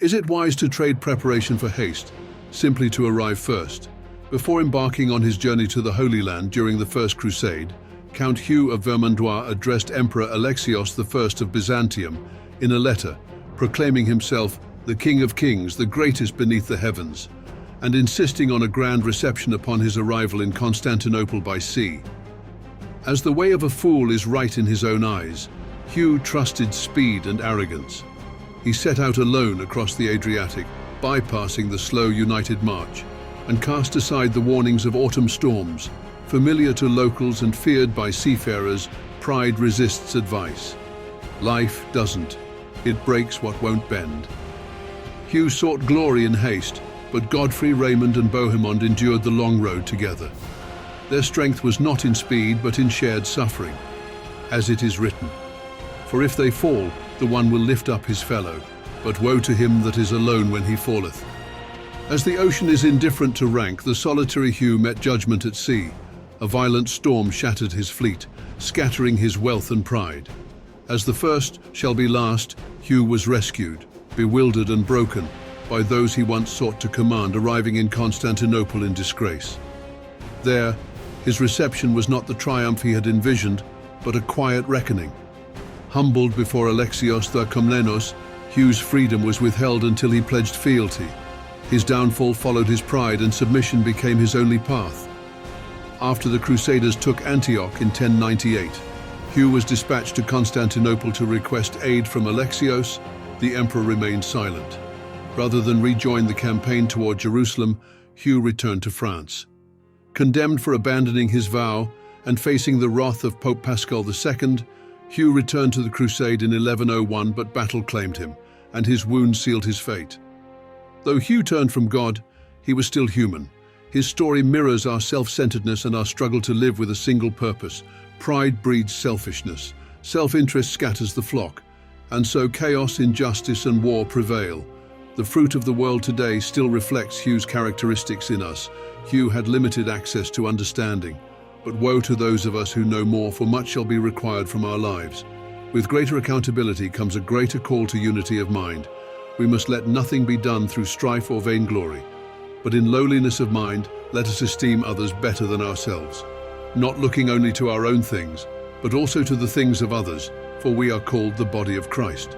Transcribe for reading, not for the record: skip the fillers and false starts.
Is it wise to trade preparation for haste, simply to arrive first? Before embarking on his journey to the Holy Land during the First Crusade, Count Hugh of Vermandois addressed Emperor Alexios I of Byzantium in a letter, proclaiming himself the King of Kings, the greatest beneath the heavens, and insisting on a grand reception upon his arrival in Constantinople by sea. As the way of a fool is right in his own eyes, Hugh trusted speed and arrogance. He set out alone across the Adriatic, bypassing the slow united march, and cast aside the warnings of autumn storms. Familiar to locals and feared by seafarers, pride resists advice. Life doesn't. It breaks what won't bend. Hugh sought glory in haste, but Godfrey, Raymond and Bohemond endured the long road together. Their strength was not in speed, but in shared suffering. As it is written, "For if they fall, the one will lift up his fellow, but woe to him that is alone when he falleth." As the ocean is indifferent to rank, the solitary Hugh met judgment at sea. A violent storm shattered his fleet, scattering his wealth and pride. As the first shall be last, Hugh was rescued, bewildered and broken, by those he once sought to command, arriving in Constantinople in disgrace. There, his reception was not the triumph he had envisioned, but a quiet reckoning. Humbled before Alexios the Communal, Hugh's freedom was withheld until he pledged fealty. His downfall followed his pride, and submission became his only path. After the Crusaders took Antioch in 1098, Hugh was dispatched to Constantinople to request aid from Alexios. The emperor remained silent. Rather than rejoin the campaign toward Jerusalem, Hugh returned to France. Condemned for abandoning his vow and facing the wrath of Pope Paschal II, Hugh returned to the crusade in 1101, but battle claimed him, and his wound sealed his fate. Though Hugh turned from God, he was still human. His story mirrors our self-centeredness and our struggle to live with a single purpose. Pride breeds selfishness, self-interest scatters the flock, and so chaos, injustice and war prevail. The fruit of the world today still reflects Hugh's characteristics in us. Hugh had limited access to understanding, but woe to those of us who know more, for much shall be required from our lives. With greater accountability comes a greater call to unity of mind. We must let nothing be done through strife or vainglory, but in lowliness of mind, let us esteem others better than ourselves, not looking only to our own things, but also to the things of others, for we are called the body of Christ.